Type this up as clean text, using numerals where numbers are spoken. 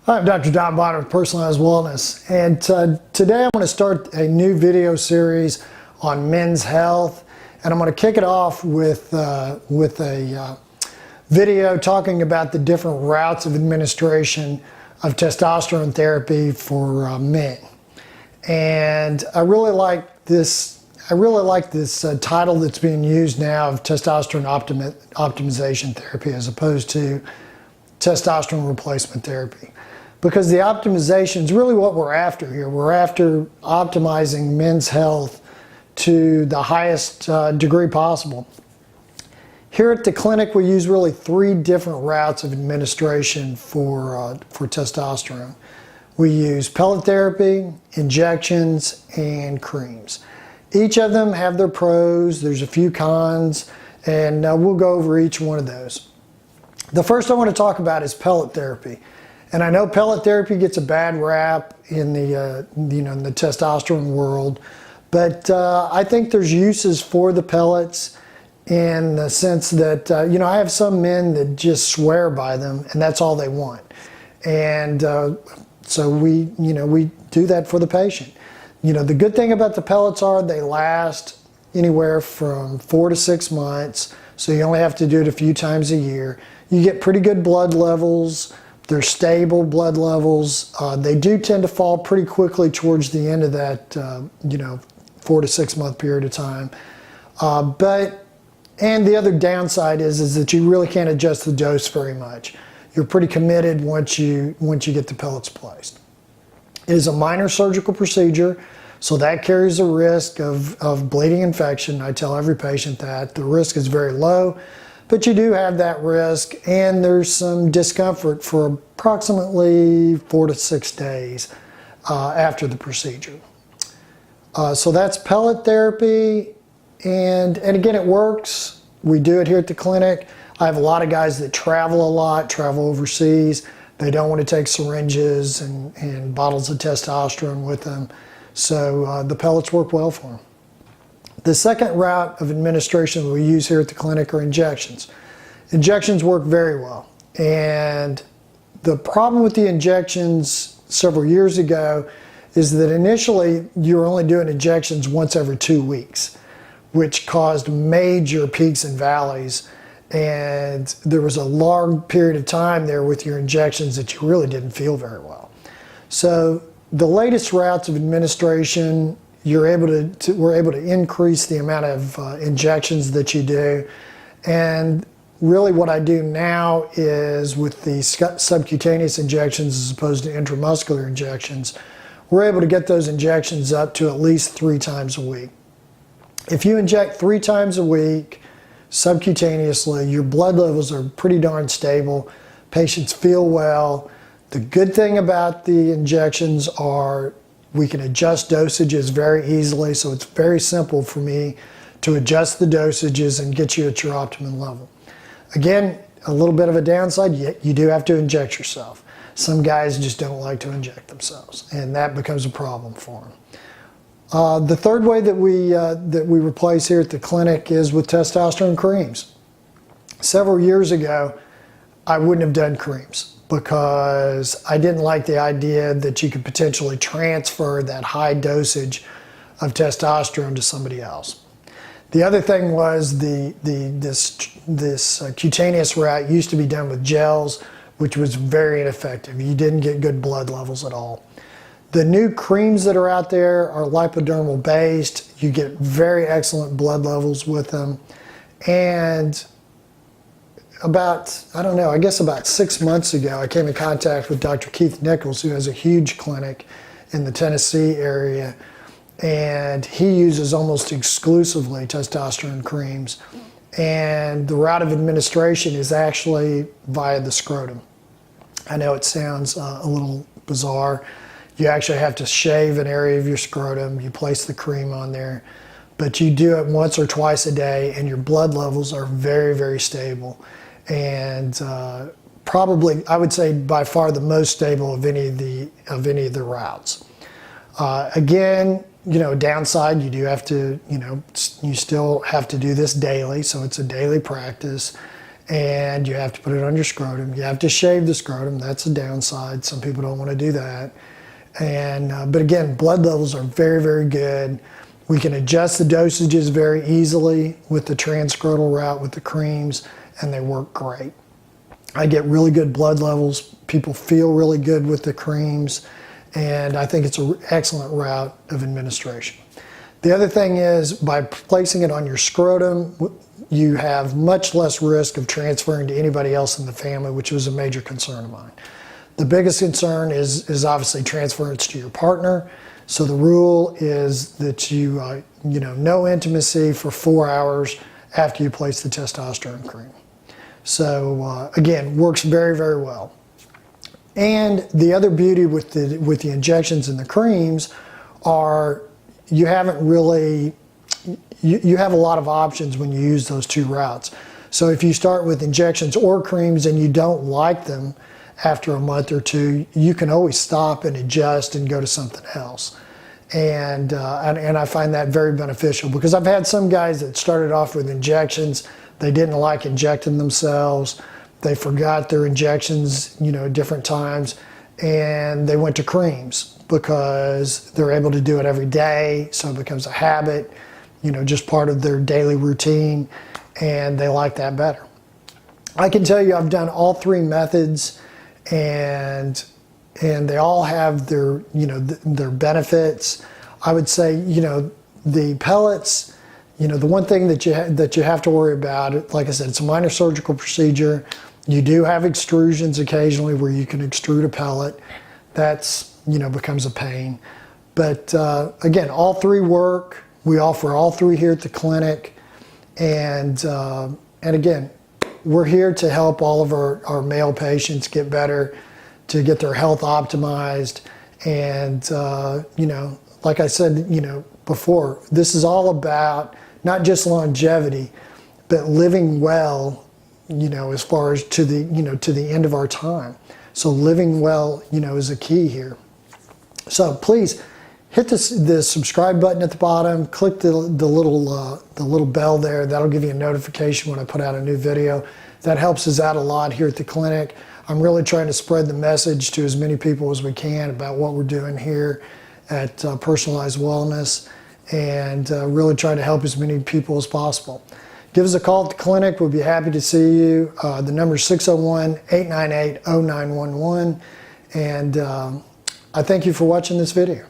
Hi, I'm Dr. Don Bonner with Personalized Wellness, and today I'm going to start a new video series on men's health, and I'm going to kick it off with a video talking about the different routes of administration of testosterone therapy for men. And I really like this title that's being used now of testosterone optimization therapy as opposed to testosterone replacement therapy. Because the optimization is really what we're after here. We're after optimizing men's health to the highest degree possible. Here at the clinic, we use really three different routes of administration for testosterone. We use pellet therapy, injections, and creams. Each of them have their pros, there's a few cons, and we'll go over each one of those. The first I want to talk about is pellet therapy. And I know pellet therapy gets a bad rap in the in the testosterone world, but I think there's uses for the pellets in the sense that I have some men that just swear by them, and that's all they want. And so we do that for the patient. The good thing about the pellets are they last anywhere from 4 to 6 months, so you only have to do it a few times a year. You get pretty good blood levels. They're stable blood levels. They do tend to fall pretty quickly towards the end of that 4 to 6 month period of time. And the other downside is that you really can't adjust the dose very much. You're pretty committed once you get the pellets placed. It is a minor surgical procedure, so that carries a risk of bleeding infection. I tell every patient that. The risk is very low, but you do have that risk, and there's some discomfort for approximately 4 to 6 days after the procedure. So that's pellet therapy, and again, it works. We do it here at the clinic. I have a lot of guys that travel a lot, travel overseas. They don't want to take syringes and bottles of testosterone with them, so the pellets work well for them. The second route of administration we use here at the clinic are injections. Injections work very well. And the problem with the injections several years ago is that initially you were only doing injections once every 2 weeks, which caused major peaks and valleys. And there was a long period of time there with your injections that you really didn't feel very well. So the latest routes of administration, we're able to increase the amount of injections that you do. And really what I do now is with the subcutaneous injections as opposed to intramuscular injections, we're able to get those injections up to at least 3 times a week. If you inject 3 times a week subcutaneously, your blood levels are pretty darn stable. Patients feel well. The good thing about the injections are we can adjust dosages very easily, so it's very simple for me to adjust the dosages and get you at your optimum level. Again, a little bit of a downside, you do have to inject yourself. Some guys just don't like to inject themselves, and that becomes a problem for them. The third way that we replace here at the clinic is with testosterone creams. Several years ago, I wouldn't have done creams because I didn't like the idea that you could potentially transfer that high dosage of testosterone to somebody else. The other thing was this cutaneous route used to be done with gels, which was very ineffective. You didn't get good blood levels at all. The new creams that are out there are lipodermal based. You get very excellent blood levels with them. And about 6 months ago, I came in contact with Dr. Keith Nichols, who has a huge clinic in the Tennessee area, and he uses almost exclusively testosterone creams. And the route of administration is actually via the scrotum. I know it sounds a little bizarre. You actually have to shave an area of your scrotum, you place the cream on there, but you do it once or twice a day, and your blood levels are very, very stable. And probably, I would say, by far the most stable of any of the routes. Again, downside, you do have to, you still have to do this daily, so it's a daily practice. and you have to put it on your scrotum. You have to shave the scrotum. That's a downside. Some people don't want to do that. And but again, blood levels are very, very good. We can adjust the dosages very easily with the trans-scrotal route with the creams, and they work great. I get really good blood levels. People feel really good with the creams, and I think it's an excellent route of administration. The other thing is, by placing it on your scrotum, you have much less risk of transferring to anybody else in the family, which was a major concern of mine. The biggest concern is obviously transference to your partner. So the rule is that no intimacy for 4 hours after you place the testosterone cream. So again, works very, very well. And the other beauty with the injections and the creams are you have a lot of options when you use those two routes. So if you start with injections or creams and you don't like them after a month or two, you can always stop and adjust and go to something else. And I find that very beneficial, because I've had some guys that started off with injections. They didn't like injecting themselves. They forgot their injections, at different times, and they went to creams because they're able to do it every day. So it becomes a habit, just part of their daily routine, and they like that better. I can tell you I've done all three methods, and they all have their, their benefits. I would say, the pellets, the one thing that you have to worry about, like I said, it's a minor surgical procedure. You do have extrusions occasionally where you can extrude a pellet. That's, becomes a pain. But again, all three work. We offer all three here at the clinic. And again, we're here to help all of our male patients get better, to get their health optimized. And, like I said, before, this is all about not just longevity, but living well, as far as to the end of our time. So living well, is a key here. So please hit the subscribe button at the bottom, click the little bell there. That'll give you a notification when I put out a new video. That helps us out a lot here at the clinic. I'm really trying to spread the message to as many people as we can about what we're doing here at Personalized Wellness, and really try to help as many people as possible. Give us a call at the clinic. We'll be happy to see you. The number is 601-898-0911. And I thank you for watching this video.